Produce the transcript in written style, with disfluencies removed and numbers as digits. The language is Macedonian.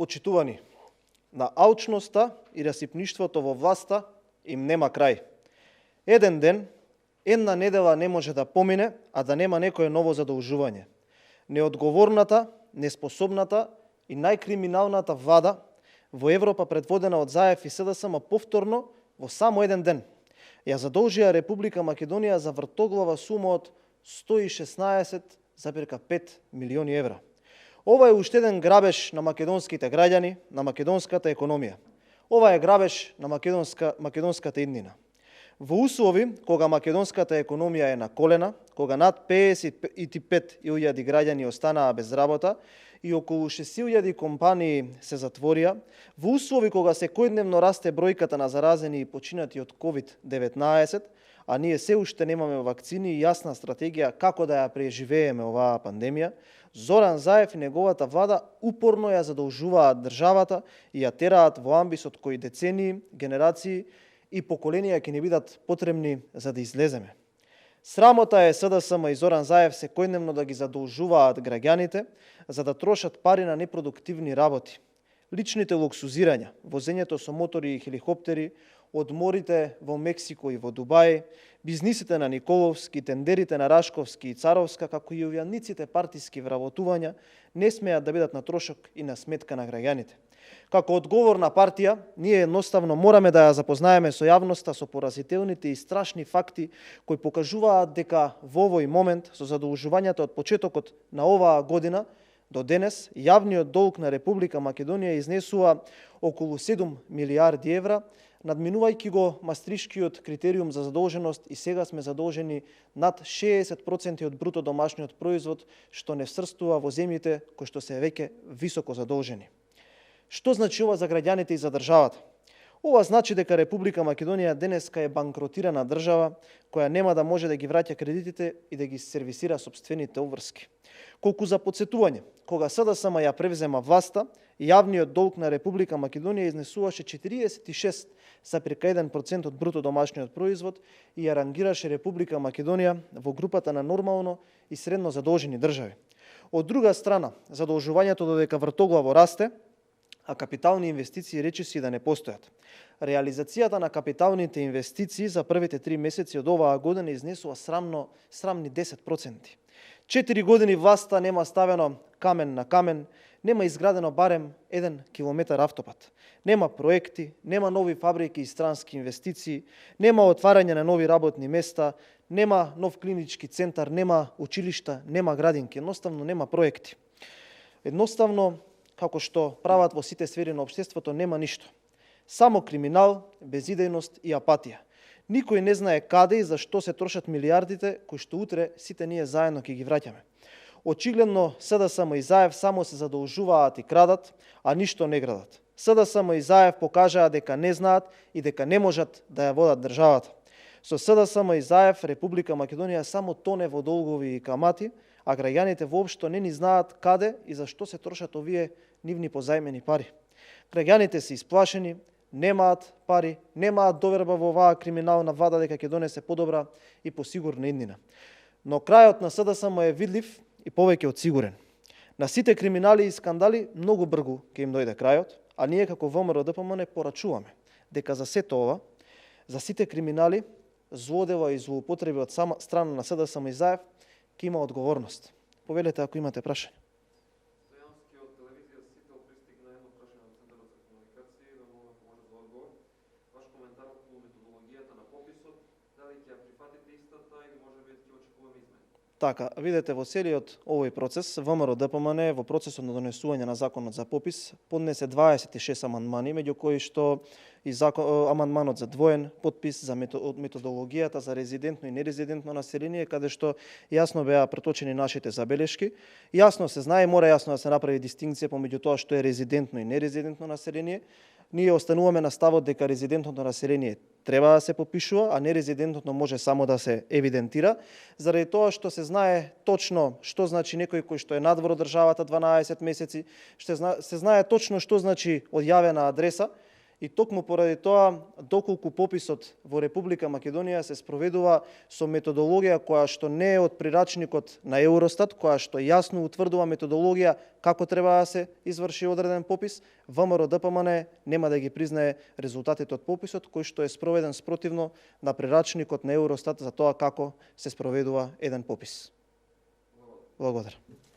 Почитувани, на алчноста и расипништвото во власта им нема крај. Еден ден, една недела не може да помине, а да нема некое ново задолжување. Неодговорната, неспособната и најкриминалната влада во Европа, предводена од Заев и СДСМ, повторно во само еден ден ја задолжија Република Македонија за вртоглава сума од 116,5 милиони евра. Ова е уште еден грабеж на македонските граѓани, на македонската економија. Ова е грабеж на македонската иднина. Во услови кога македонската економија е на колена, кога над 55.000 граѓани останаа без работа и околу 6.000 компании се затворија, во услови кога секојдневно расте бројката на заразени и починати од COVID-19, а ние се уште немаме вакцини и јасна стратегија како да ја преживееме оваа пандемија, Зоран Заев и неговата влада упорно ја задолжуваат државата и ја тераат во амбисот кои децении, генерации и поколенија ќе ни бидат потребни за да излеземе. Срамота е СДСМ и Зоран Заев секојдневно да ги задолжуваат граѓаните за да трошат пари на непродуктивни работи. Личните луксузирања, возењето со мотори и хеликоптери, одморите во Мексико и во Дубај, бизнисите на Николовски, тендерите на Рашковски и Царовска, како и ујавниците партиски вработувања, не смеат да бидат на трошок и на сметка на граѓаните. Како одговорна партија, ние едноставно мораме да ја запознаеме со јавноста со поразителните и страшни факти кои покажуваат дека во овој момент со задолжувањата од почетокот на оваа година до денес јавниот долг на Република Македонија изнесува околу 7 милиарди евра, надминувајќи го мастришкиот критериум за задолженост, и сега сме задолжени над 60% од бруто домашниот производ, што не всрстува во земјите кои што се веќе високо задолжени. Што значи ова за граѓаните и за државата? Ова значи дека Република Македонија денеска е банкротирана држава која нема да може да ги враќа кредитите и да ги сервисира собствените обврски. Колку за подсетување, кога СДСМ ја превзема власта, јавниот долг на Република Македонија изнесуваше 46,1% од бруто домашниот производ и ја рангираше Република Македонија во групата на нормално и средно задолжени држави. Од друга страна, задолжувањето додека вртоглаво расте, а капитални инвестиции речиси да не постојат. Реализацијата на капиталните инвестиции за првите 3 месеци од оваа година изнесува срамни 10%. 4 години власта нема ставено камен на камен, нема изградено барем 1 километар автопат. Нема проекти, нема нови фабрики и странски инвестиции, нема отварање на нови работни места, нема нов клинички центар, нема училишта, нема градинки, едноставно нема проекти. Едноставно, како што прават во сите сфери на општеството, нема ништо. Само криминал, безидејност и апатија. Никој не знае каде и зашто се трошат милиардите кои што утре сите ние заедно ќе ги враќаме. Очигледно СДСМ и Заев само се задолжуваат и крадат, а ништо не градат. СДСМ и Заев покажаа дека не знаат и дека не можат да ја водат државата. Со СДСМ и Заев Република Македонија само тоне во долгови и камати, а граѓаните воопшто не ни знаат каде и зашто се трошат овие нивни позајмени пари. Граѓаните се исплашени, немаат пари, немаат доверба во оваа криминална влада дека ќе донесе подобра и посигурна иднина. Но крајот на СДСМ е видлив и повеќе од сигурен. На сите криминали и скандали многу бргу ќе им дојде крајот, а ние како ВМРО ДПМН порачуваме дека за сето ова, за сите криминали, злодела и злоупотреби од страна на СДСМ и Заев ќе има одговорност. Повелете ако имате прашање. Така, видете, во целиот овој процес, ВМРО ДПМН во процесот на донесување на законот за попис поднесе 26 амандмани, меѓу кои што и амандманот за двоен подпис, за методологијата за резидентно и нерезидентно население, каде што јасно беа преточени нашите забелешки. Јасно се знае, мора јасно да се направи дистинкција помеѓу тоа што е резидентно и нерезидентно население. Ние остануваме на ставот дека резидентното население треба да се попишува, а нерезидентното може само да се евидентира, заради тоа што се знае точно што значи некој кој што е надвор од државата 12 месеци, се знае точно што значи одјавена адреса И токму поради тоа, доколку пописот во Република Македонија се спроведува со методологија која што не е од прирачникот на Евростат, која што јасно утврдува методологија како треба да се изврши одреден попис, ВМРО ДПМН нема да ги признае резултатите од пописот кој што е спроведен спротивно на прирачникот на Евростат за тоа како се спроведува еден попис. Благодарам.